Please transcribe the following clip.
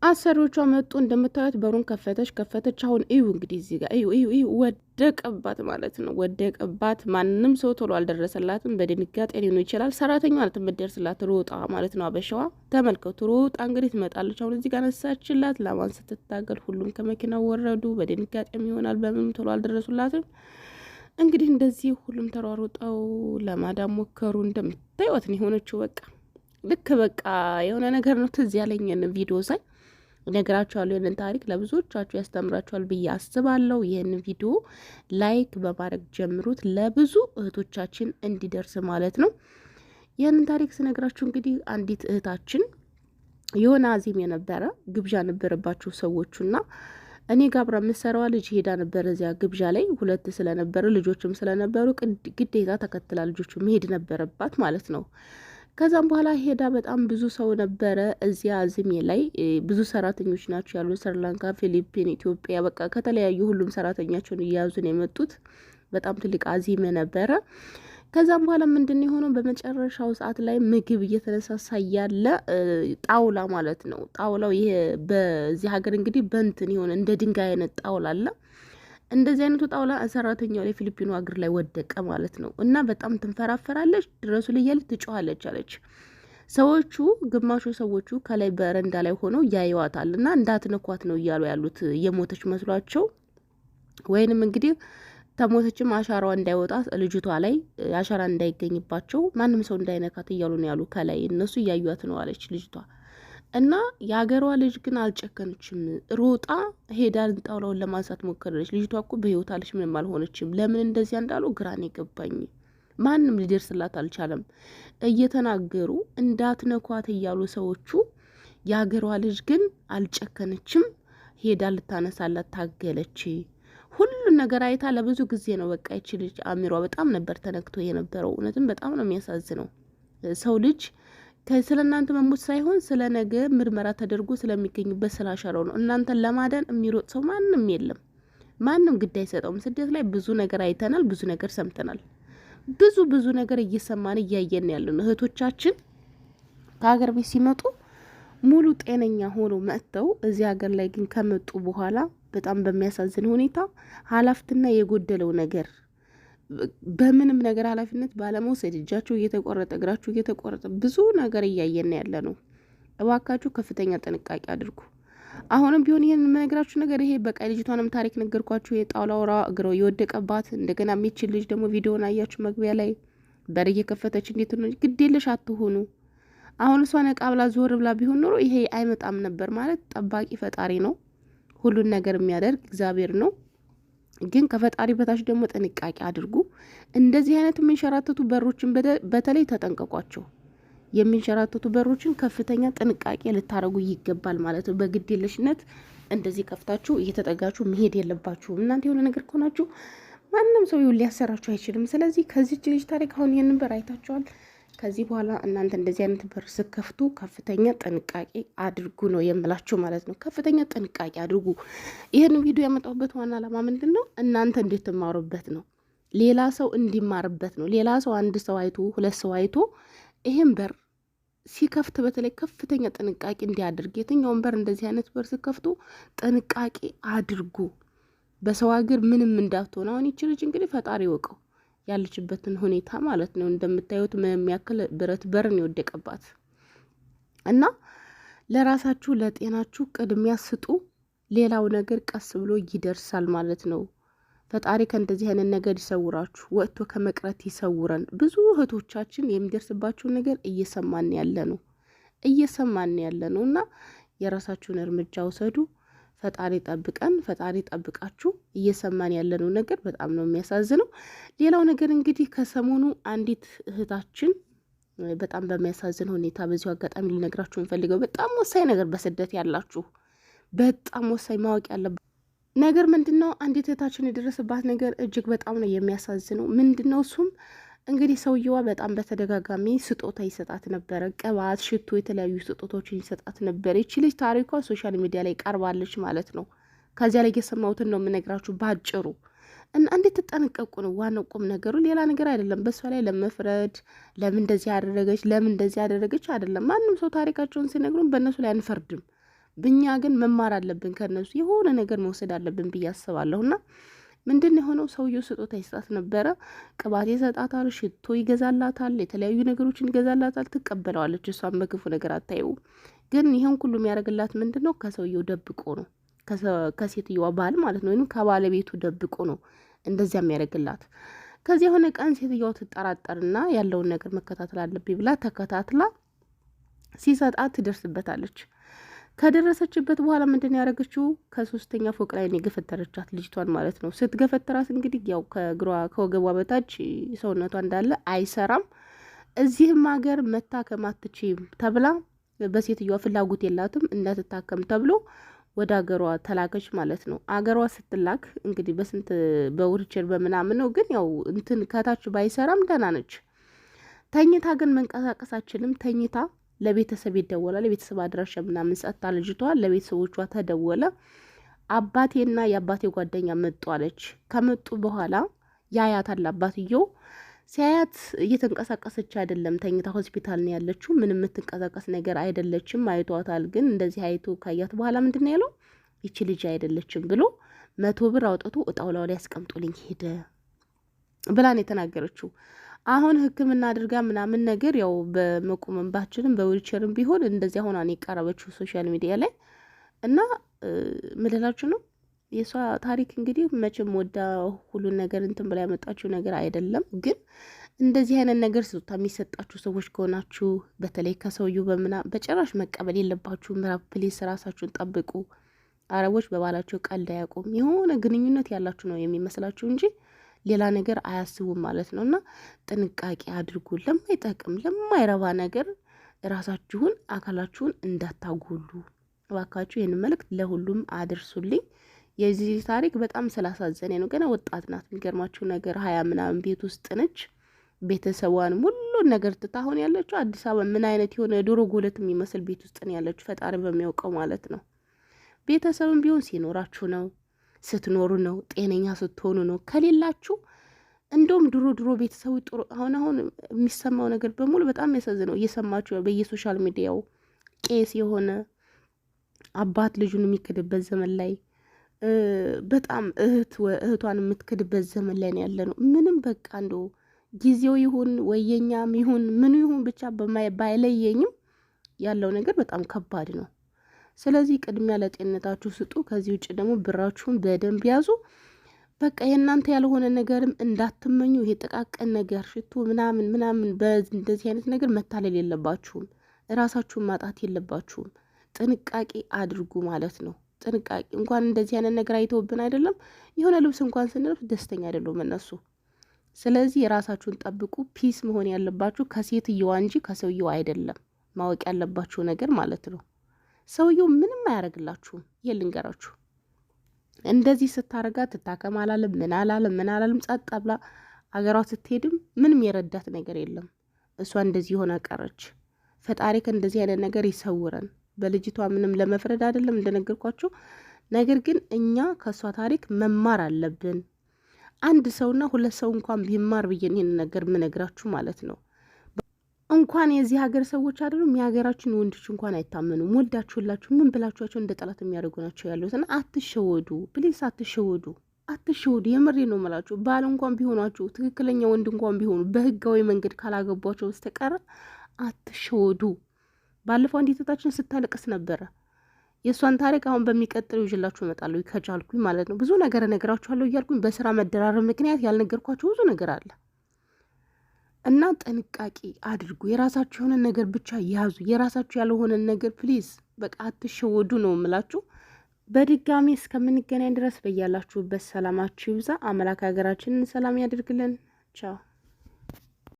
አሰሪዎቿ መጡ። እንደምታዩት በሩን ከፈተች። አሁን እዩ እንግዲህ እዚህ ጋር እዩ ወደቀባት ማለት ነው። ወደቀባት። ማንም ሰው ቶሎ አልደረሰላትም። በድንጋጤ ሊሆን ይችላል። ሰራተኛዋ ናት የምትደርስላት ሮጣ ማለት ነው። አበሻዋ ተመልከቱ። ሮጣ እንግዲህ ትመጣለች። አሁን እዚህ ጋር ነሳችላት። ላማን ስትታገል ሁሉም ከመኪናው ወረዱ። በድንጋጤም ይሆናል በምንም ቶሎ አልደረሱላትም። እንግዲህ እንደዚህ ሁሉም ተሯሩጠው ለማዳም ሞከሩ። እንደምታዩት ነው የሆነችው። በቃ ልክ በቃ የሆነ ነገር ነው ትዝ ያለኝን ቪዲዮ ሳይ ነግራችኋለሁ። ይህንን ታሪክ ለብዙዎቻችሁ ያስተምራችኋል ብዬ አስባለሁ። ይህንን ቪዲዮ ላይክ በማድረግ ጀምሩት፣ ለብዙ እህቶቻችን እንዲደርስ ማለት ነው። ይህንን ታሪክ ስነግራችሁ እንግዲህ አንዲት እህታችን የሆነ አዚም የነበረ ግብዣ ነበረባቸው ሰዎቹና እኔ ጋር አብራ የምትሰራዋ ልጅ ሄዳ ነበረ እዚያ ግብዣ ላይ። ሁለት ስለነበረ ልጆችም ስለነበሩ ግዴታ ተከትላ ልጆቹ መሄድ ነበረባት ማለት ነው። ከዛም በኋላ ሄዳ በጣም ብዙ ሰው ነበረ እዚያ አዝሜ ላይ። ብዙ ሰራተኞች ናቸው ያሉ፣ ስሪላንካ፣ ፊሊፒን፣ ኢትዮጵያ፣ በቃ ከተለያዩ ሁሉም ሰራተኛቸውን እያያዙን የመጡት። በጣም ትልቅ አዚም ነበረ። ከዛም በኋላ ምንድን የሆነው በመጨረሻው ሰዓት ላይ ምግብ እየተነሳሳ ያለ ጣውላ ማለት ነው። ጣውላው ይሄ በዚህ ሀገር እንግዲህ በንትን የሆነ እንደ ድንጋይ አይነት ጣውላ አለ። እንደዚህ አይነቱ ጣውላ ሰራተኛው ላይ ፊሊፒኑ እግር ላይ ወደቀ ማለት ነው። እና በጣም ትንፈራፈራለች። ድረሱ ላይ ያለች ትጮኻለች አለች። ሰዎቹ ግማሹ ሰዎቹ ከላይ በረንዳ ላይ ሆነው ያዩዋታል እና እንዳትነኳት ነው እያሉ ያሉት፣ የሞተች መስሏቸው ወይንም እንግዲህ ተሞተችም አሻራዋ እንዳይወጣ ልጅቷ ላይ አሻራ እንዳይገኝባቸው ማንም ሰው እንዳይነካት እያሉ ነው ያሉ። ከላይ እነሱ እያዩዋት ነው አለች ልጅቷ። እና የሀገሯ ልጅ ግን አልጨከነችም። ሮጣ ሄዳ ጣውላውን ለማንሳት ሞከረች። ልጅቷ እኮ በህይወት አለች፣ ምንም አልሆነችም። ለምን እንደዚያ እንዳሉ ግራን የገባኝ። ማንም ሊደርስላት አልቻለም። እየተናገሩ እንዳትነኳት እያሉ ሰዎቹ፣ የሀገሯ ልጅ ግን አልጨከነችም። ሄዳ ልታነሳላት ታገለች። ሁሉን ነገር አይታ ለብዙ ጊዜ ነው በቃ ይቺ ልጅ አሚሯ በጣም ነበር ተነክቶ የነበረው። እውነትም በጣም ነው የሚያሳዝነው። ሰው ልጅ ስለ እናንተ መሞት ሳይሆን ስለ ነገ ምርመራ ተደርጎ ስለሚገኙበት ስላሻረው ነው። እናንተን ለማዳን የሚሮጥ ሰው ማንም የለም። ማንም ግድ አይሰጠውም። ስደት ላይ ብዙ ነገር አይተናል፣ ብዙ ነገር ሰምተናል። ብዙ ነገር እየሰማን እያየን ያለን እህቶቻችን ከሀገር ቤት ሲመጡ ሙሉ ጤነኛ ሆኖ መጥተው እዚህ ሀገር ላይ ግን ከመጡ በኋላ በጣም በሚያሳዝን ሁኔታ ኃላፊነት የጎደለው ነገር፣ በምንም ነገር ኃላፊነት ባለመውሰድ እጃቸው እየተቆረጠ እግራቸው እየተቆረጠ ብዙ ነገር እያየን ያለ ነው። እባካችሁ ከፍተኛ ጥንቃቄ አድርጉ። አሁንም ቢሆን ይሄን የምነግራችሁ ነገር ይሄ በቃ ልጅቷንም ታሪክ ነገርኳችሁ። የጣውላውራ እግረው የወደቀባት እንደገና የሚችል ልጅ ደግሞ ቪዲዮን አያችሁ መግቢያ ላይ በር እየከፈተች እንዴት ነው። ግዴለሽ አትሆኑ። አሁን እሷ ነቃ ብላ ዞር ብላ ቢሆን ኖሮ ይሄ አይመጣም ነበር። ማለት ጠባቂ ፈጣሪ ነው፣ ሁሉን ነገር የሚያደርግ እግዚአብሔር ነው። ግን ከፈጣሪ በታች ደግሞ ጥንቃቄ አድርጉ። እንደዚህ አይነት የሚንሸራተቱ በሮችን በተለይ ተጠንቀቋቸው። የሚንሸራተቱ በሮችን ከፍተኛ ጥንቃቄ ልታረጉ ይገባል ማለት ነው። በግዴለሽነት እንደዚህ ከፍታችሁ እየተጠጋችሁ መሄድ የለባችሁም። እናንተ የሆነ ነገር ከሆናችሁ ማንም ሰው ሊያሰራችሁ አይችልም። ስለዚህ ከዚች ልጅ ታሪክ አሁን ይህንን በር አይታችኋል። ከዚህ በኋላ እናንተ እንደዚህ አይነት በር ስከፍቱ ከፍተኛ ጥንቃቄ አድርጉ ነው የምላችሁ ማለት ነው። ከፍተኛ ጥንቃቄ አድርጉ። ይህን ቪዲዮ ያመጣሁበት ዋና ዓላማ ምንድን ነው? እናንተ እንድትማሩበት ነው። ሌላ ሰው እንዲማርበት ነው። ሌላ ሰው አንድ ሰው አይቶ ሁለት ሰው አይቶ ይሄን በር ሲከፍት በተለይ ከፍተኛ ጥንቃቄ እንዲያደርግ። የትኛውን በር እንደዚህ አይነት በር ስከፍቱ ጥንቃቄ አድርጉ። በሰው ሀገር ምንም እንዳትሆን። አሁን ይቺ ልጅ እንግዲህ ፈጣሪ ይወቀው ያለችበትን ሁኔታ ማለት ነው። እንደምታዩት የሚያክል ብረት በርን የወደቀባት እና ለራሳችሁ ለጤናችሁ ቅድሚያ ስጡ። ሌላው ነገር ቀስ ብሎ ይደርሳል ማለት ነው። ፈጣሪ ከእንደዚህ አይነት ነገር ይሰውራችሁ፣ ወጥቶ ከመቅረት ይሰውረን። ብዙ እህቶቻችን የሚደርስባችሁን ነገር እየሰማን ያለ ነው እና የራሳችሁን እርምጃ ውሰዱ። ፈጣሪ ጠብቀን፣ ፈጣሪ ጠብቃችሁ። እየሰማን ያለነው ነገር በጣም ነው የሚያሳዝነው። ሌላው ነገር እንግዲህ ከሰሞኑ አንዲት እህታችን በጣም በሚያሳዝን ሁኔታ በዚሁ አጋጣሚ ልነግራችሁ እንፈልገው በጣም ወሳኝ ነገር፣ በስደት ያላችሁ በጣም ወሳኝ ማወቅ ያለበት ነገር ምንድን ነው? አንዲት እህታችን የደረሰባት ነገር እጅግ በጣም ነው የሚያሳዝነው። ምንድን ነው እሱም እንግዲህ ሰውየዋ በጣም በተደጋጋሚ ስጦታ ይሰጣት ነበረ። ቅባት፣ ሽቶ፣ የተለያዩ ስጦታዎችን ይሰጣት ነበር። ይቺ ልጅ ታሪኳ ሶሻል ሚዲያ ላይ ቀርባለች ማለት ነው። ከዚያ ላይ የሰማሁትን ነው የምነግራችሁ ባጭሩ። እና እንዴት ተጠነቀቁ ነው ዋናው ቁም ነገሩ፣ ሌላ ነገር አይደለም። በሷ ላይ ለመፍረድ ለምን እንደዚህ ያደረገች አይደለም። ማንም ሰው ታሪካቸውን ሲነግሩን በእነሱ ላይ አንፈርድም። ብኛ ግን መማር አለብን ከነሱ የሆነ ነገር መውሰድ አለብን ብዬ አስባለሁና ምንድን የሆነው ሰውየው ስጦታ ይሰጣት ነበረ። ቅባት ይሰጣታል፣ ሽቶ ይገዛላታል፣ የተለያዩ ነገሮችን ይገዛላታል። ትቀበለዋለች። እሷን በክፉ ነገር አታየው። ግን ይህን ሁሉ የሚያደርግላት ምንድን ነው? ከሰውየው ደብቆ ነው። ከሴትዮዋ ባል ማለት ነው። ወይም ከባለቤቱ ደብቆ ነው እንደዚያ የሚያደርግላት። ከዚህ የሆነ ቀን ሴትዮዋ ትጠራጠርና ያለውን ነገር መከታተል አለብኝ ብላ ተከታትላ ሲሰጣት ትደርስበታለች። ከደረሰችበት በኋላ ምንድን ያደረገችው? ከ3ኛ ፎቅ ላይ ነው የገፈተረቻት ልጅቷን ማለት ነው። ስትገፈተራት እንግዲህ ያው ከወገቧ በታች ሰውነቷ እንዳለ አይሰራም። እዚህም ሀገር መታከም አትችይም ተብላ በሴትዮዋ ፍላጎት የላትም እንዳትታከም ተብሎ ወደ ሀገሯ ተላከች ማለት ነው። አገሯ ስትላክ እንግዲህ በስንት በውርችር በምናምን ነው፣ ግን ያው እንትን ከታች ባይሰራም ደህና ነች። ተኝታ ግን መንቀሳቀስ አችልም። ተኝታ ለቤተሰብ ይደወላል። የቤተሰብ አድራሻ ምናምን ሰጥታ ልጅቷ ለቤተሰቦቿ ተደወለ። አባቴና የአባቴ ጓደኛ መጡ አለች። ከመጡ በኋላ ያያታል አባትየው። ሲያያት እየተንቀሳቀሰች አይደለም፣ ተኝታ ሆስፒታል ነው ያለችው። ምንም የምትንቀሳቀስ ነገር አይደለችም። አይቷታል። ግን እንደዚህ አይቶ ካያት በኋላ ምንድን ነው ያለው? ይቺ ልጅ አይደለችም ብሎ 100 ብር አውጥቶ እጣውላው ላይ ያስቀምጦልኝ ሄደ ብላን የተናገረችው። አሁን ሕክምና አድርጋ ምናምን ነገር ያው በመቆመን ባችልም በዊልቸርም ቢሆን እንደዚያ ሆና ነው የቀረበችው ሶሻል ሚዲያ ላይ እና ምልላችሁ ነው የሷ ታሪክ እንግዲህ መቼም ወዳ ሁሉን ነገር እንትን ብላ ያመጣችሁ ነገር አይደለም። ግን እንደዚህ አይነት ነገር ስጦታ የሚሰጣችሁ ሰዎች ከሆናችሁ በተለይ ከሰውየው በጭራሽ መቀበል የለባችሁ። ምዕራብ ፕሊስ ራሳችሁን ጠብቁ። አረቦች በባላቸው ቀልድ አያውቁም። የሆነ ግንኙነት ያላችሁ ነው የሚመስላችሁ እንጂ ሌላ ነገር አያስቡም ማለት ነው። እና ጥንቃቄ አድርጉ። ለማይጠቅም ለማይረባ ነገር ራሳችሁን አካላችሁን እንዳታጎሉ እባካችሁ። ይህን መልእክት ለሁሉም አድርሱልኝ። የዚህ ታሪክ በጣም ስላሳዘነ ነው። ገና ወጣት ናት። የሚገርማችሁ ነገር 20 ምናምን ቤት ውስጥ ነች። ቤተሰቧን ሁሉን ነገር ትታ አሁን ያለችው አዲስ አበባ ምን አይነት የሆነ ዶሮ ጎለት የሚመስል ቤት ውስጥ ነው ያለችው፣ ፈጣሪ በሚያውቀው ማለት ነው። ቤተሰብም ቢሆን ሲኖራችሁ ነው፣ ስትኖሩ ነው፣ ጤነኛ ስትሆኑ ነው። ከሌላችሁ እንደውም ድሮ ቤተሰቡ ጥሩ። አሁን የሚሰማው ነገር በሙሉ በጣም ያሳዝነው። እየሰማችሁ በየሶሻል ሚዲያው ቄስ የሆነ አባት ልጁን የሚክድበት ዘመን ላይ በጣም እህቷን የምትክድበት ዘመን ላይ ያለ ነው። ምንም በቃ እንዶ ጊዜው ይሁን ወየኛም ይሁን ምኑ ይሁን ብቻ ባይለየኝም ያለው ነገር በጣም ከባድ ነው። ስለዚህ ቅድሚያ ለጤንነታችሁ ስጡ። ከዚህ ውጭ ደግሞ ብራችሁን በደንብ ያዙ። በቃ የእናንተ ያልሆነ ነገርም እንዳትመኙ። ይሄ ጥቃቅን ነገር ሽቶ ምናምን በእንደዚህ አይነት ነገር መታለል የለባችሁም። ራሳችሁን ማጣት የለባችሁም። ጥንቃቄ አድርጉ ማለት ነው። ጥንቃቄ እንኳን እንደዚህ አይነት ነገር አይተውብን አይደለም የሆነ ልብስ እንኳን ስንለብስ ደስተኛ አይደሉም እነሱ። ስለዚህ የራሳችሁን ጠብቁ። ፒስ መሆን ያለባችሁ ከሴትየዋ እንጂ ከሰውየው አይደለም። ማወቅ ያለባችሁ ነገር ማለት ነው። ሰውየው ምንም አያደርግላችሁም። ይሄ ልንገራችሁ። እንደዚህ ስታረጋ ትታከም አላለም ምን አላለም ጸጥ ብላ አገሯ ስትሄድም ምንም የረዳት ነገር የለም። እሷ እንደዚህ ሆና ቀረች። ፈጣሪ ከእንደዚህ አይነት ነገር ይሰውረን። በልጅቷ ምንም ለመፍረድ አይደለም እንደነገርኳችሁ። ነገር ግን እኛ ከእሷ ታሪክ መማር አለብን። አንድ ሰውና 2 ሰው እንኳን ቢማር ብዬን ይህን ነገር ምነግራችሁ ማለት ነው። እንኳን የዚህ ሀገር ሰዎች አይደሉም የሀገራችን ወንዶች እንኳን አይታመኑም። ወልዳችሁላችሁ ምን ብላችኋቸው እንደ ጠላት የሚያደርጉ ናቸው ያሉትና አትሸወዱ፣ ፕሊስ አትሸወዱ። የምሬ ነው የምላችሁ። ባል እንኳን ቢሆኗችሁ ትክክለኛ ወንድ እንኳን ቢሆኑ በህጋዊ መንገድ ካላገቧቸው በስተቀር አትሸወዱ። ባለፈው አንዲታችን ስታለቅስ ነበረ። የእሷን ታሪክ አሁን በሚቀጥለው ይዤላችሁ እመጣለሁ ከቻልኩኝ ማለት ነው። ብዙ ነገር እነግራችኋለሁ እያልኩኝ በስራ መደራረብ ምክንያት ያልነገርኳችሁ ብዙ ነገር አለ እና ጥንቃቄ አድርጉ። የራሳችሁ የሆነ ነገር ብቻ ያዙ። የራሳችሁ ያልሆነ ነገር ፕሊዝ በቃ አትሸወዱ ነው የምላችሁ። በድጋሚ እስከምንገናኝ ድረስ በያላችሁበት ሰላማችሁ ይብዛ። አምላክ ሀገራችንን ሰላም ያድርግልን። ቻው